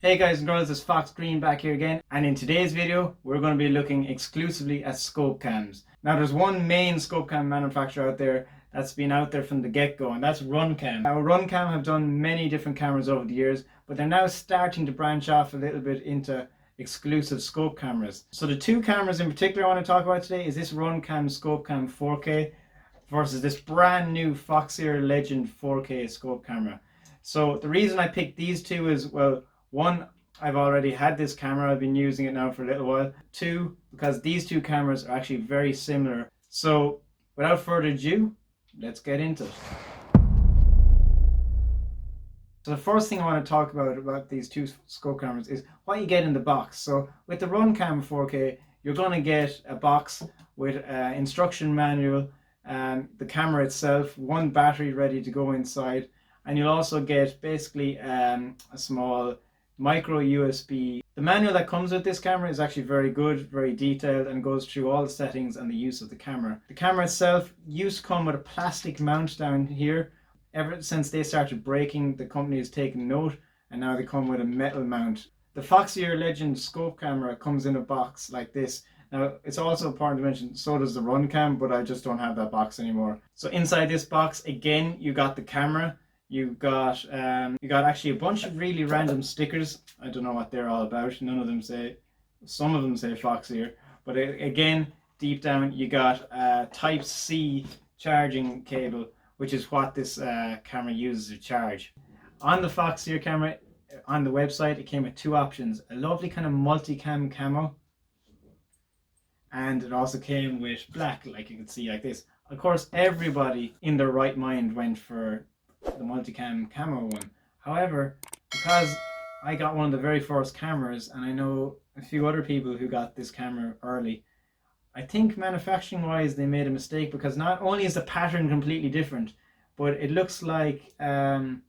Hey guys and girls, it's Fox Green back here again, and in today's video we're going to be looking exclusively at scope cams. Now there's one main scope cam manufacturer out there that's been out there from the get-go, and that's Runcam. Now Runcam have done many different cameras over the years, but they're now starting to branch off a little bit into exclusive scope cameras. So the two cameras in particular I want to talk about today is this Runcam Scopecam 4K versus this brand new Foxeer Legend 4K scope camera. So the reason I picked these two is, well, one, I've already had this camera, I've been using it now for a little while. Two, because these two cameras are actually very similar. So without further ado, let's get into it. So the first thing I want to talk about these two scope cameras is what you get in the box. So with the Runcam 4K, you're going to get a box with an instruction manual, the camera itself, one battery ready to go inside, and you'll also get basically a small micro USB. The manual that comes with this camera is actually very good, very detailed, and goes through all the settings and the use of the camera. The camera itself used to come with a plastic mount down here. Ever since they started breaking, the company has taken note, and now they come with a metal mount. The Foxeer Legend scope camera comes in a box like this. Now it's also important to mention, so does the Runcam, but I just don't have that box anymore. So inside this box, again, you got the camera. You got actually a bunch of really random stickers. I don't know what they're all about. None of them say, some of them say Foxeer, but again, deep down you got a Type C charging cable, which is what this camera uses to charge. On the Foxeer camera, on the website, it came with two options: a lovely kind of multicam camo, and it also came with black, like you can see, like this. Of course, everybody in their right mind went for the multicam camo one. However, because I got one of the very first cameras, and I know a few other people who got this camera early, I think manufacturing wise they made a mistake, because not only is the pattern completely different, but it looks like an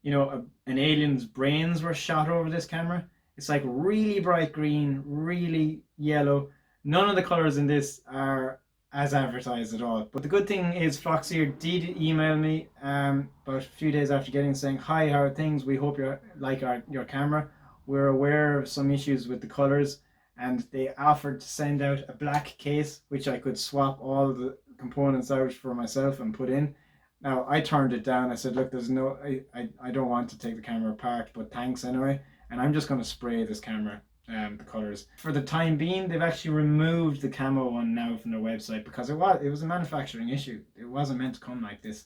alien's brains were shot over this camera. It's like really bright green, really yellow. None of the colors in this are as advertised at all. But the good thing is Foxeer did email me about a few days after getting, saying, "Hi, how are things? We hope you like your camera. We're aware of some issues with the colors," and they offered to send out a black case which I could swap all the components out for myself and put in. Now I turned it down. I said, look, there's no, I don't want to take the camera apart, but thanks anyway, and I'm just going to spray this camera the colors. For the time being, they've actually removed the camo one now from their website, because it was a manufacturing issue. It wasn't meant to come like this.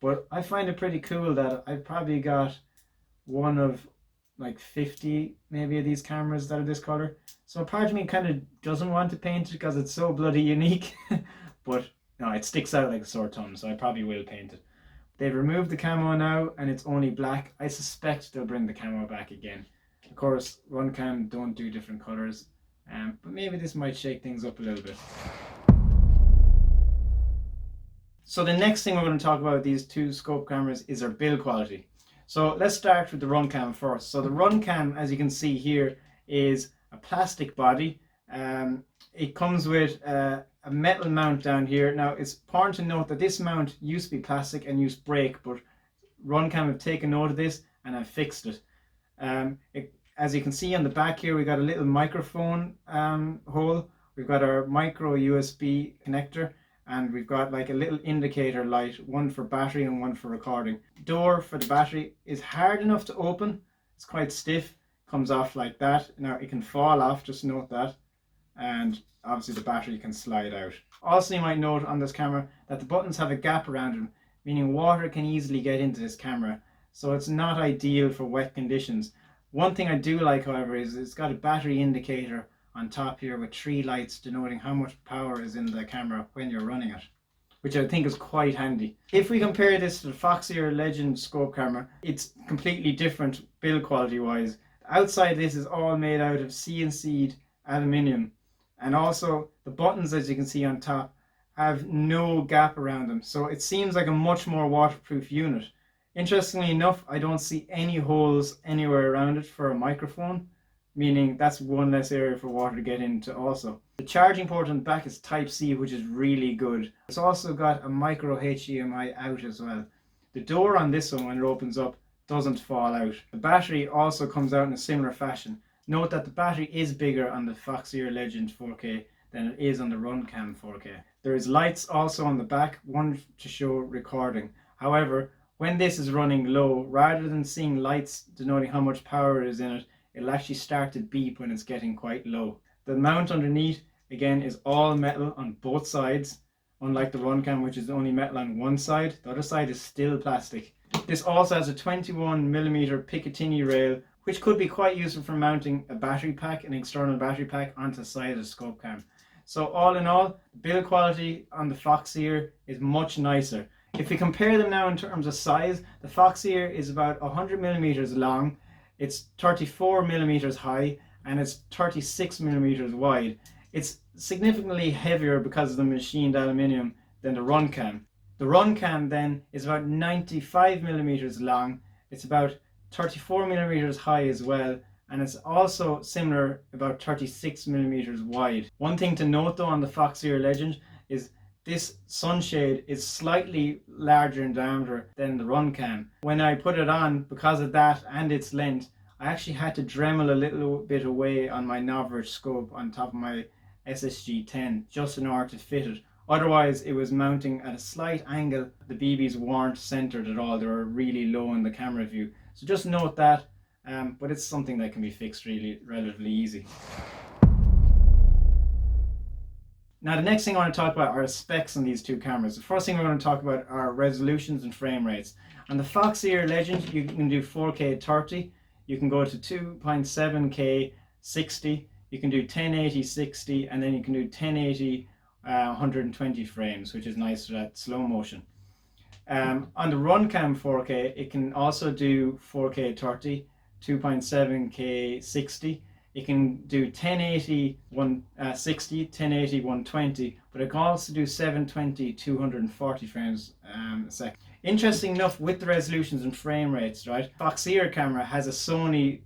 But I find it pretty cool that I've probably got one of like 50 maybe of these cameras that are this color. So part of me kind of doesn't want to paint it because it's so bloody unique. But no, it sticks out like a sore thumb, so I probably will paint it. They've removed the camo now and it's only black. I suspect they'll bring the camo back again. Of course, Runcam don't do different colors, but maybe this might shake things up a little bit. So the next thing we're going to talk about with these two scope cameras is their build quality. So let's start with the Runcam first. So the Runcam, as you can see here, is a plastic body. It comes with a metal mount down here. Now it's important to note that this mount used to be plastic and used to break, but Runcam have taken note of this and have fixed it. As you can see on the back here, we got a little microphone hole. We've got our micro USB connector, and we've got like a little indicator light, one for battery and one for recording. The door for the battery is hard enough to open. It's quite stiff, comes off like that. Now it can fall off, just note that. And obviously the battery can slide out. Also, you might note on this camera that the buttons have a gap around them, meaning water can easily get into this camera. So it's not ideal for wet conditions. One thing I do like, however, is it's got a battery indicator on top here with 3 lights denoting how much power is in the camera when you're running it, which I think is quite handy. If we compare this to the Foxeer Legend scope camera, it's completely different build quality wise. Outside, this is all made out of CNC'd aluminium, and also the buttons, as you can see on top, have no gap around them, so it seems like a much more waterproof unit. Interestingly enough, I don't see any holes anywhere around it for a microphone, meaning that's one less area for water to get into also. The charging port on the back is Type C, which is really good. It's also got a micro HDMI out as well. The door on this one, when it opens up, doesn't fall out. The battery also comes out in a similar fashion. Note that the battery is bigger on the Foxeer Legend 4K than it is on the Runcam 4K. There is lights also on the back, one to show recording. However, when this is running low, rather than seeing lights denoting how much power is in it, it'll actually start to beep when it's getting quite low. The mount underneath, again, is all metal on both sides, unlike the Runcam, which is only metal on one side. The other side is still plastic. This also has a 21mm Picatinny rail, which could be quite useful for mounting a battery pack, an external battery pack, onto the side of the Scopecam. So all in all, the build quality on the Foxeer is much nicer. If we compare them now in terms of size, the Foxeer is about 100mm long, it's 34mm high, and it's 36mm wide. It's significantly heavier because of the machined aluminium than the Runcam. The Runcam then is about 95mm long, it's about 34mm high as well, and it's also similar, about 36mm wide. One thing to note though on the Foxeer Legend is this sunshade is slightly larger in diameter than the Runcam. When I put it on, because of that and its length, I actually had to Dremel a little bit away on my Noverage scope on top of my SSG-10 just in order to fit it. Otherwise, it was mounting at a slight angle. The BBs weren't centered at all. They were really low in the camera view. So just note that, but it's something that can be fixed really relatively easy. Now the next thing I want to talk about are specs on these two cameras. The first thing we're going to talk about are resolutions and frame rates. On the Foxeer Legend, you can do 4K 30, you can go to 2.7K 60, you can do 1080 60, and then you can do 1080 120 frames, which is nice for that slow motion. On the Runcam 4K, it can also do 4K 30, 2.7K 60. It can do 1080 60, 1080 120, but it can also do 720 240 frames a second. Interesting enough, with the resolutions and frame rates, right? Foxeer camera has a Sony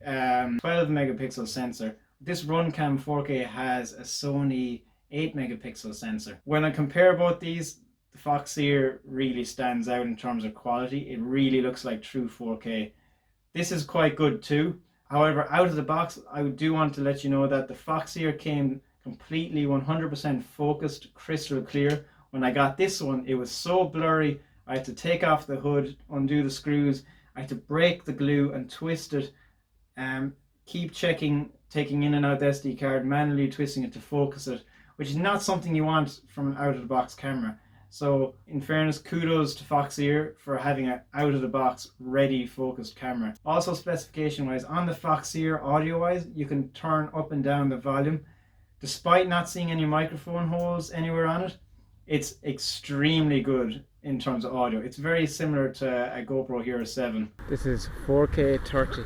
12 megapixel sensor. This Runcam 4K has a Sony 8 megapixel sensor. When I compare both these, the Foxeer really stands out in terms of quality. It really looks like true 4K. This is quite good too. However, out of the box, I do want to let you know that the Foxeer came completely 100% focused, crystal clear. When I got this one, it was so blurry, I had to take off the hood, undo the screws, I had to break the glue and twist it, keep checking, taking in and out the SD card, manually twisting it to focus it, which is not something you want from an out-of-the-box camera. So in fairness, kudos to Foxeer for having an out-of-the-box ready focused camera. Also specification wise, on the Foxeer audio wise, you can turn up and down the volume. Despite not seeing any microphone holes anywhere on it, it's extremely good in terms of audio. It's very similar to a GoPro Hero 7. This is 4K 30.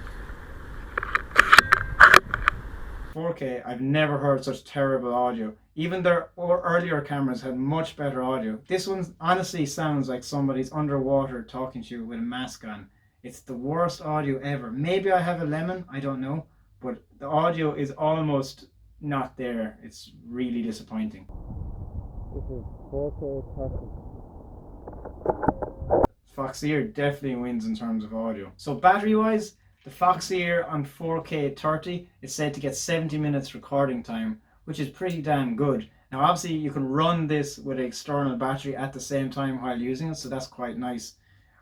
4K, I've never heard such terrible audio. Even their earlier cameras had much better audio. This one honestly sounds like somebody's underwater talking to you with a mask on. It's the worst audio ever. Maybe I have a lemon, I don't know, but the audio is almost not there. It's really disappointing. This is 4K 30. Foxeer definitely wins in terms of audio. So battery wise, the Foxeer on 4K 30 is said to get 70 minutes recording time, which is pretty damn good. Now obviously you can run this with an external battery at the same time while using it, so that's quite nice.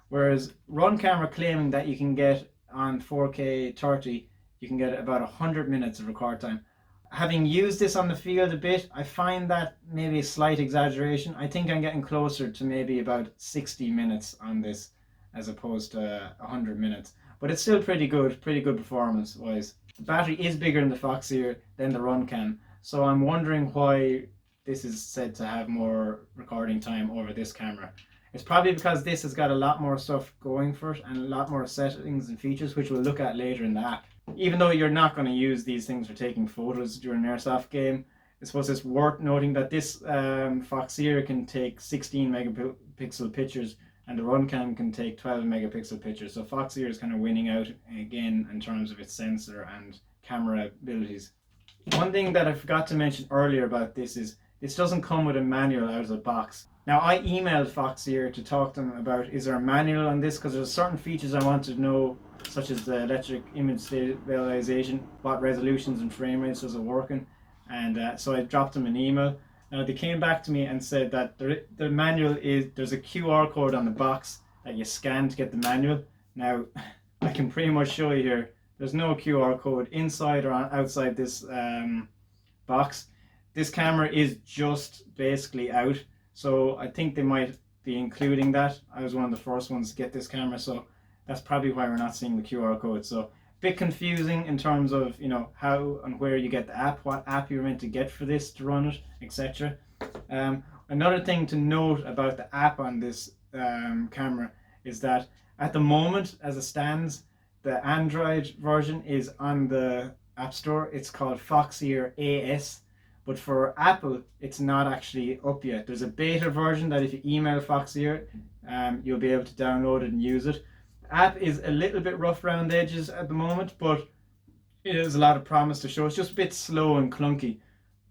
Whereas Runcam are claiming that you can get on 4K 30, you can get about 100 minutes of record time. Having used this on the field a bit, I find that maybe a slight exaggeration. I think I'm getting closer to maybe about 60 minutes on this as opposed to 100 minutes. But it's still pretty good performance wise. The battery is bigger in the Foxeer than the Runcam, so I'm wondering why this is said to have more recording time over this camera. It's probably because this has got a lot more stuff going for it and a lot more settings and features, which we'll look at later in the app. Even though you're not going to use these things for taking photos during an airsoft game, I suppose it's worth noting that this Foxeer can take 16 megapixel pictures and the Runcam can take 12 megapixel pictures. So Foxeer is kind of winning out again in terms of its sensor and camera abilities. One thing that I forgot to mention earlier about this is this doesn't come with a manual out of the box. Now I emailed Foxeer to talk to them about is there a manual on this, because there's certain features I wanted to know such as the electric image stabilization, what resolutions and frame rates was it working, and so I dropped them an email. Now they came back to me and said that the manual is, there's a QR code on the box that you scan to get the manual. Now I can pretty much show you here. There's no QR code inside or outside this box. This camera is just basically out, so I think they might be including that. I was one of the first ones to get this camera, so that's probably why we're not seeing the QR code. So a bit confusing in terms of, you know, how and where you get the app, what app you're meant to get for this to run it, etc. Another thing to note about the app on this camera is that at the moment, as it stands, the Android version is on the App Store. It's called Foxeer AS, but for Apple, it's not actually up yet. There's a beta version that if you email Foxeer, you'll be able to download it and use it. The app is a little bit rough around the edges at the moment, but it has a lot of promise to show. It's just a bit slow and clunky,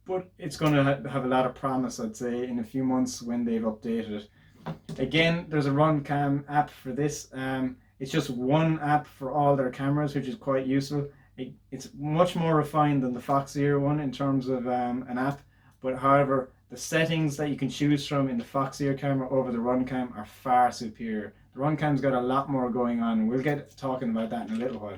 but it's going to have a lot of promise, I'd say, in a few months when they've updated it. Again, there's a Runcam app for this. It's just one app for all their cameras, which is quite useful. It's much more refined than the Foxeer one in terms of an app, but however, the settings that you can choose from in the Foxeer camera over the Runcam are far superior. The Runcam's got a lot more going on, and we'll get talking about that in a little while.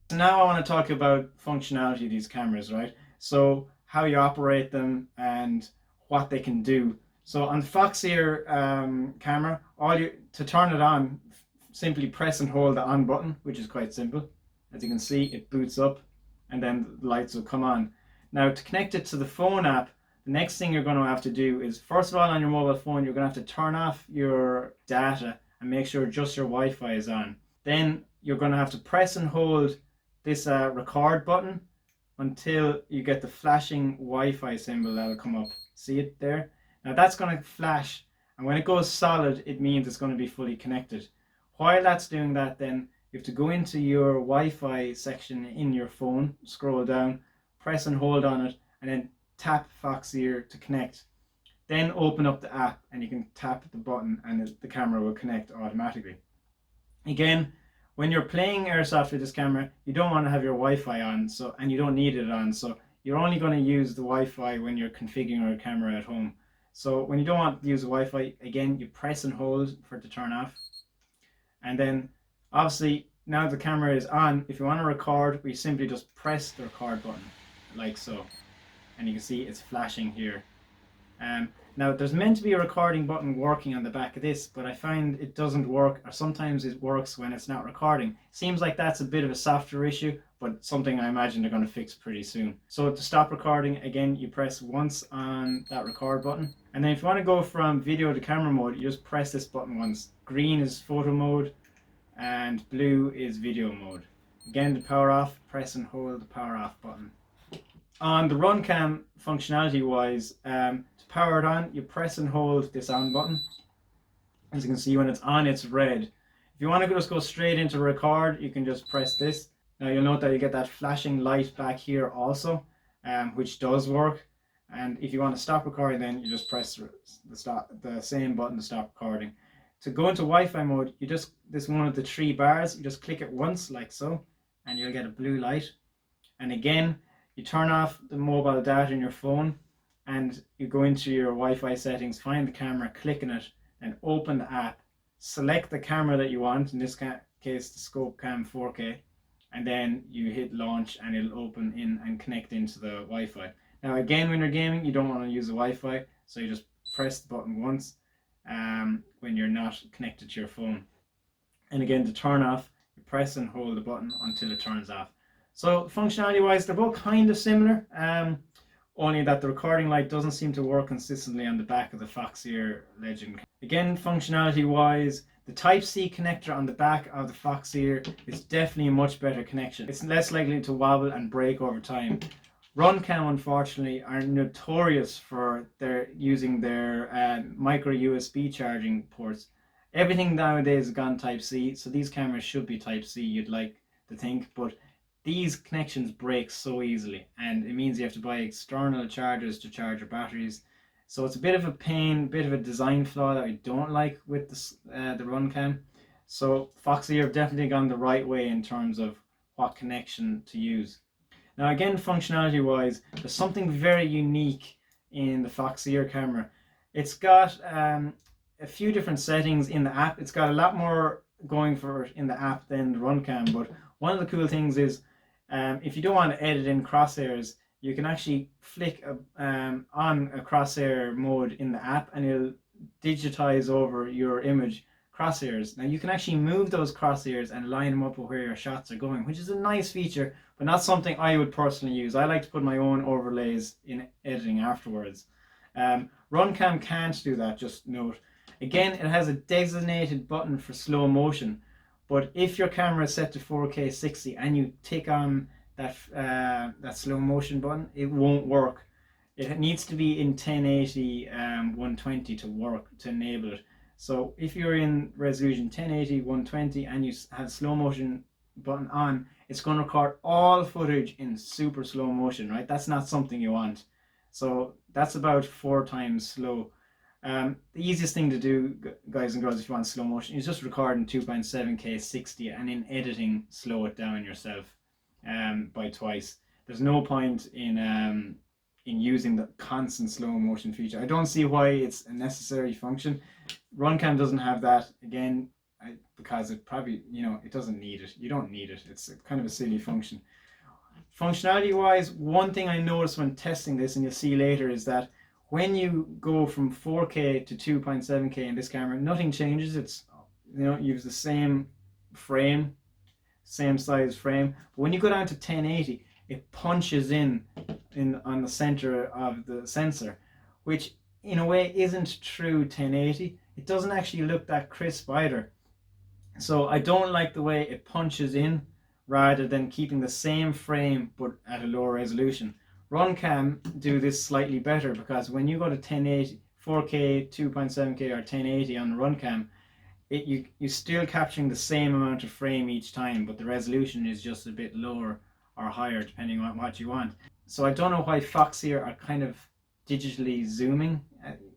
So now I want to talk about functionality of these cameras, right? So how you operate them and what they can do. So on the Foxeer camera, to turn it on, simply press and hold the on button, which is quite simple. As you can see, it boots up and then the lights will come on. Now to connect it to the phone app, the next thing you're going to have to do is, first of all, on your mobile phone, you're going to have to turn off your data and make sure just your Wi-Fi is on. Then you're going to have to press and hold this record button until you get the flashing Wi-Fi symbol that'll come up. See it there? Now that's going to flash, and when it goes solid, it means it's going to be fully connected. While that's doing that, then you have to go into your Wi-Fi section in your phone, scroll down, press and hold on it, and then tap Foxeer to connect. Then open up the app and you can tap the button and the camera will connect automatically. Again, when you're playing airsoft with this camera, you don't want to have your Wi-Fi on, and you don't need it on, so you're only going to use the Wi-Fi when you're configuring your camera at home. So when you don't want to use the Wi-Fi, again, you press and hold for it to turn off. And then obviously now the camera is on, if you want to record, we simply just press the record button like so, and you can see it's flashing here. Now there's meant to be a recording button working on the back of this, but I find it doesn't work, or sometimes it works when it's not recording. Seems like that's a bit of a software issue, but something I imagine they're going to fix pretty soon. So to stop recording, again, you press once on that record button, and then if you want to go from video to camera mode, you just press this button once. Green is photo mode and blue is video mode. Again, to power off, press and hold the power off button. On the Runcam, functionality wise, to power it on, you press and hold this on button. As you can see, when it's on, it's red. If you want to just go straight into record, you can just press this. Now you'll note that you get that flashing light back here also, which does work. And if you want to stop recording, then you just press the same button to stop recording. To go into Wi-Fi mode, this one of the 3 bars, you just click it once like so, and you'll get a blue light. And again, you turn off the mobile data in your phone, and you go into your Wi-Fi settings, find the camera, click on it, and open the app. Select the camera that you want, in this case the Scopecam 4K, and then you hit launch and it'll open in and connect into the Wi-Fi. Now again, when you're gaming, you don't want to use the Wi-Fi, so you just press the button once when you're not connected to your phone. And again, to turn off, you press and hold the button until it turns off. So functionality wise, they're both kind of similar, only that the recording light doesn't seem to work consistently on the back of the Foxeer Legend. Again, functionality wise, the Type-C connector on the back of the Foxeer is definitely a much better connection. It's less likely to wobble and break over time. Runcam, unfortunately, are notorious for using their micro USB charging ports. Everything nowadays has gone Type-C, so these cameras should be Type-C, you'd like to think, but these connections break so easily, and it means you have to buy external chargers to charge your batteries. So it's a bit of a pain, bit of a design flaw that I don't like with the Runcam. So Foxeer have definitely gone the right way in terms of what connection to use. Now again, functionality wise, there's something very unique in the Foxeer camera. It's got a few different settings in the app. It's got a lot more going for it in the app than the Runcam, but one of the cool things is if you don't want to edit in crosshairs, you can actually flick on a crosshair mode in the app and it'll digitize over your image crosshairs. Now you can actually move those crosshairs and line them up with where your shots are going, which is a nice feature, but not something I would personally use. I like to put my own overlays in editing afterwards. Runcam can't do that, just note. Again, it has a designated button for slow motion, but if your camera is set to 4K 60 and you tick on that slow motion button, it won't work. It needs to be in 1080 120 to work, to enable it. So if you're in resolution 1080 120 and you have slow motion button on, it's going to record all footage in super slow motion, right? That's not something you want. So that's about 4 times slow. The easiest thing to do, guys and girls, if you want slow motion, is just record in 2.7K 60 and in editing slow it down yourself by twice. There's no point in using the constant slow motion feature. I don't see why it's a necessary function. Runcam doesn't have that, again, because it probably, it doesn't need it. You don't need it. It's kind of a silly function. Functionality wise, one thing I noticed when testing this, and you'll see later, is that when you go from 4K to 2.7K in this camera, nothing changes. It's, use the same frame, same size frame. But when you go down to 1080, it punches in on the center of the sensor, which in a way isn't true 1080. It doesn't actually look that crisp either. So I don't like the way it punches in rather than keeping the same frame but at a lower resolution. Runcam do this slightly better, because when you go to 1080, 4K, 2.7K or 1080 on Runcam, you're still capturing the same amount of frame each time, but the resolution is just a bit lower or higher depending on what you want. So I don't know why Foxeer are kind of digitally zooming,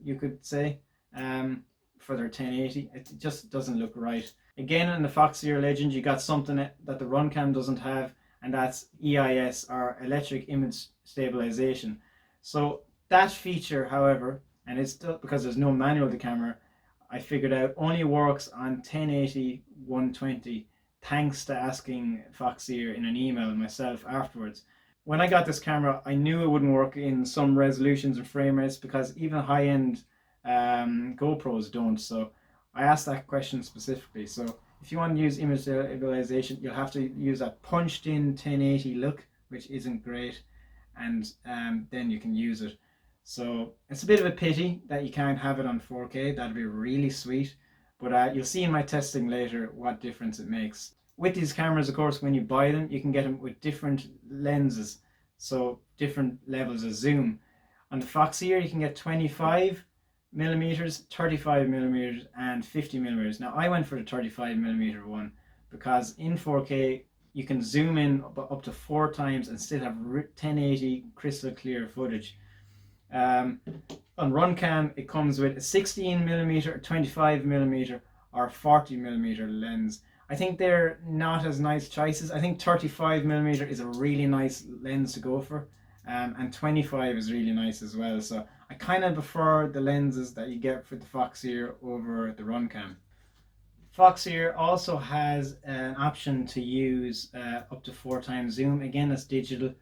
you could say, for their 1080. It just doesn't look right. Again, in the Foxeer Legend, you got something that the Runcam doesn't have, and that's EIS, or electric image stabilization. So that feature, however, and it's still, because there's no manual to the camera, I figured out only works on 1080 120, thanks to asking Foxeer in an email myself afterwards. When I got this camera, I knew it wouldn't work in some resolutions and frame rates, because even high-end GoPros don't. So I asked that question specifically. So if you want to use image stabilization, you'll have to use that punched in 1080 look, which isn't great, and then you can use it. So it's a bit of a pity that you can't have it on 4K. That'd be really sweet, but you'll see in my testing later what difference it makes. With these cameras, of course, when you buy them, you can get them with different lenses, so different levels of zoom. On the Foxeer, you can get 25 millimeters, 35 millimeters, and 50 millimeters. Now I went for the 35 millimeter one because in 4K you can zoom in up to 4 times and still have 1080 crystal clear footage. On Runcam, it comes with a 16 millimeter, 25 millimeter, or 40 millimeter lens. I think they're not as nice choices. I think 35 millimeter is a really nice lens to go for, and 25 is really nice as well. So I kind of prefer the lenses that you get for the Foxeer over the Runcam. Foxeer also has an option to use up to 4 times zoom. Again, that's digital.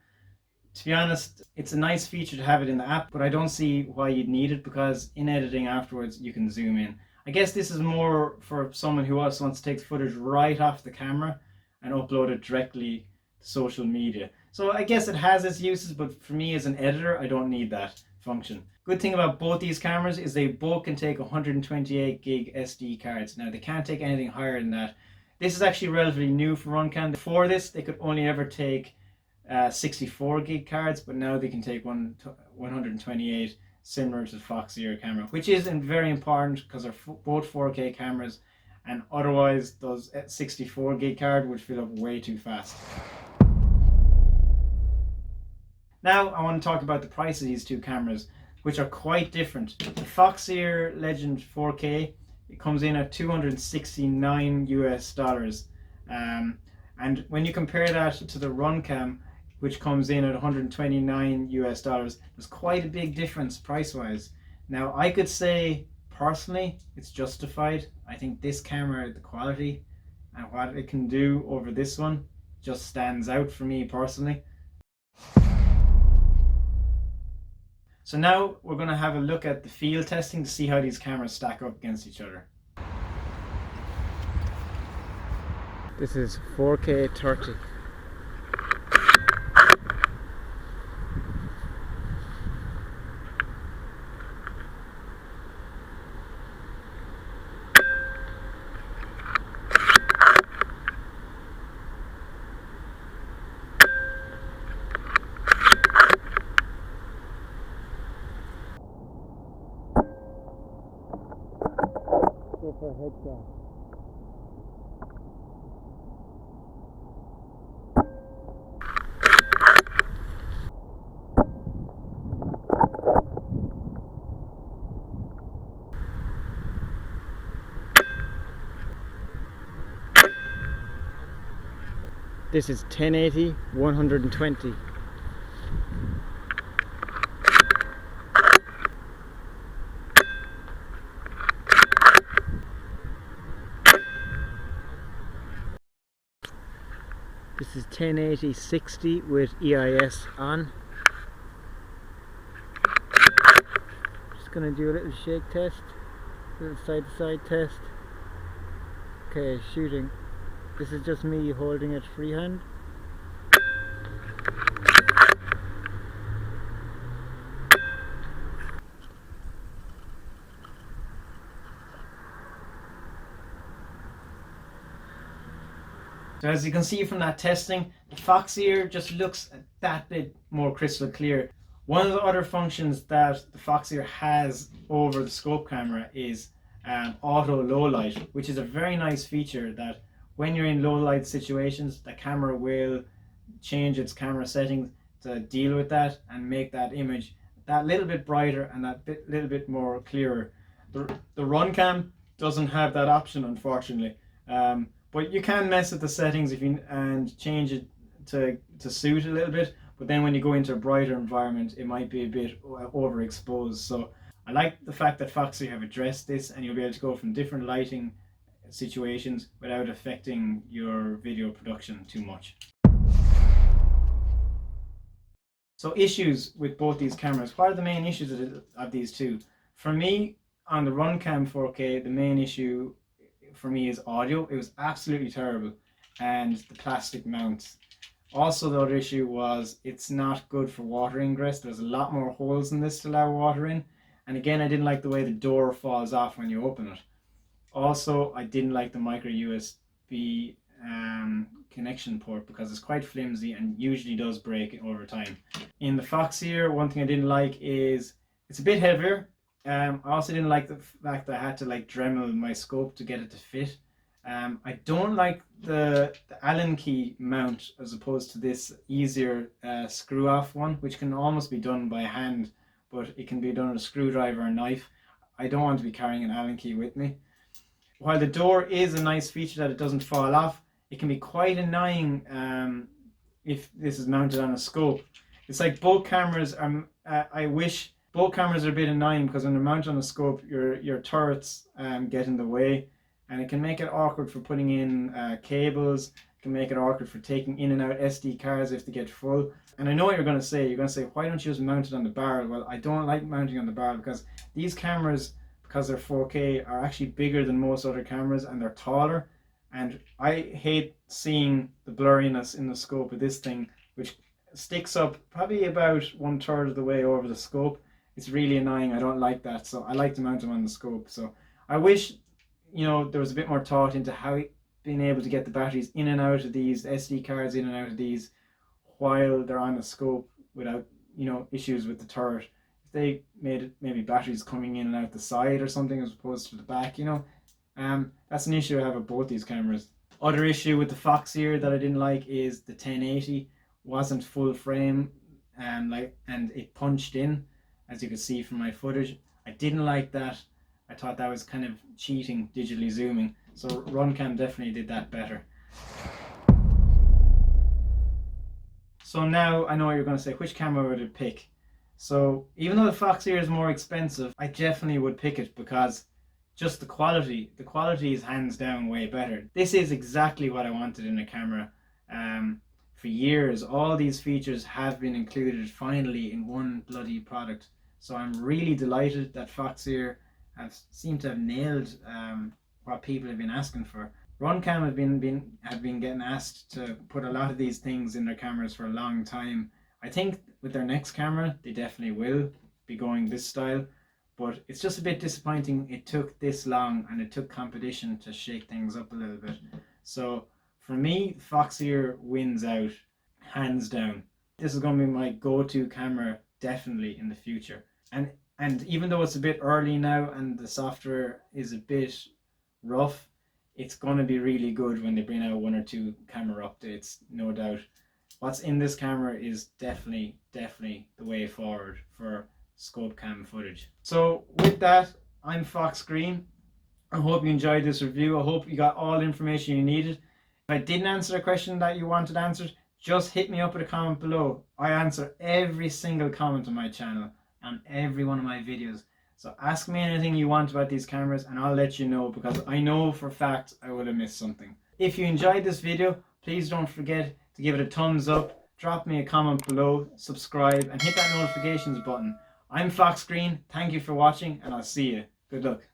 To be honest, it's a nice feature to have it in the app, but I don't see why you'd need it, because in editing afterwards you can zoom in. I guess this is more for someone who also wants to take the footage right off the camera and upload it directly to social media. So I guess it has its uses, but for me as an editor, I don't need that function. Good thing about both these cameras is they both can take 128 gig SD cards. Now they can't take anything higher than that. This is actually relatively new for Runcam. Before this, they could only ever take 64 gig cards, but now they can take 128, similar to the Foxeer camera, which is very important because they're both 4K cameras, and otherwise those 64 gig card would fill up way too fast. Now I want to talk about the price of these two cameras. which are quite different. The Foxeer Legend 4K, it comes in at $269 US. And when you compare that to the Runcam, which comes in at $129 US, there's quite a big difference price-wise. Now, I could say personally it's justified. I think this camera, the quality and what it can do over this one, just stands out for me personally. So now we're going to have a look at the field testing to see how these cameras stack up against each other. This is 4K 30. Go for a headshot. This is 1080, 120. This is 1080, 60 with EIS on. Just gonna do a little shake test, little side to side test. Okay, shooting. This is just me holding it freehand. So as you can see from that testing, the Foxeer just looks that bit more crystal clear. One of the other functions that the Foxeer has over the scope camera is auto low light, which is a very nice feature that when you're in low light situations, the camera will change its camera settings to deal with that and make that image that little bit brighter and that little bit more clearer. The Runcam doesn't have that option, unfortunately. But you can mess with the settings and change it to suit a little bit. But then when you go into a brighter environment, it might be a bit overexposed. So I like the fact that Foxeer have addressed this, and you'll be able to go from different lighting situations without affecting your video production too much. So issues with both these cameras. What are the main issues of these two? For me, on the Runcam 4K, the main issue for me is audio. It was absolutely terrible, and the plastic mounts. Also, the other issue was it's not good for water ingress. There's a lot more holes in this to allow water in, and again, I didn't like the way the door falls off when you open it. Also, I didn't like the micro USB connection port because it's quite flimsy and usually does break over time. In the Foxeer, one thing I didn't like is it's a bit heavier. I also didn't like the fact that I had to like Dremel my scope to get it to fit. I don't like the Allen key mount as opposed to this easier screw off one, which can almost be done by hand, but it can be done with a screwdriver or knife. I don't want to be carrying an Allen key with me. While the door is a nice feature that it doesn't fall off, it can be quite annoying if this is mounted on a scope. It's like both cameras are, I wish both cameras are a bit annoying because when they're mounted on a scope, your turrets get in the way, and it can make it awkward for putting in cables. It can make it awkward for taking in and out SD cards if they get full. And I know what you're going to say. You're going to say, why don't you just mount it on the barrel? Well, I don't like mounting on the barrel because these cameras, because they're 4K, are actually bigger than most other cameras and they're taller. And I hate seeing the blurriness in the scope of this thing, which sticks up probably about 1/3 of the way over the scope. It's really annoying. I don't like that. So I like to mount them on the scope. So I wish, there was a bit more thought into how being able to get the batteries in and out of these, SD cards in and out of these while they're on the scope without, issues with the turret. If they made it maybe batteries coming in and out the side or something as opposed to the back, that's an issue I have with both these cameras. Other issue with the Foxeer that I didn't like is the 1080 wasn't full frame and it punched in. as you can see from my footage. I didn't like that. I thought that was kind of cheating, digitally zooming. So Runcam definitely did that better. So now I know what you're going to say. Which camera would I pick? So even though the Foxeer is more expensive, I definitely would pick it because just the quality is hands down way better. This is exactly what I wanted in a camera. For years, all these features have been included finally in one bloody product. So I'm really delighted that Foxeer seemed to have nailed what people have been asking for. Runcam have been getting asked to put a lot of these things in their cameras for a long time. I think with their next camera, they definitely will be going this style. But it's just a bit disappointing it took this long and it took competition to shake things up a little bit. So for me, Foxeer wins out, hands down. This is going to be my go-to camera definitely in the future. And even though it's a bit early now and the software is a bit rough, it's going to be really good when they bring out 1 or 2 camera updates, no doubt. What's in this camera is definitely the way forward for Scopecam footage. So with that, I'm Fox Green. I hope you enjoyed this review. I hope you got all the information you needed. If I didn't answer a question that you wanted answered, just hit me up with a comment below. I answer every single comment on my channel and every one of my videos. So ask me anything you want about these cameras and I'll let you know, because I know for a fact I would have missed something. If you enjoyed this video, please don't forget to give it a thumbs up, drop me a comment below, subscribe and hit that notifications button. I'm Fox Green, thank you for watching and I'll see you. Good luck.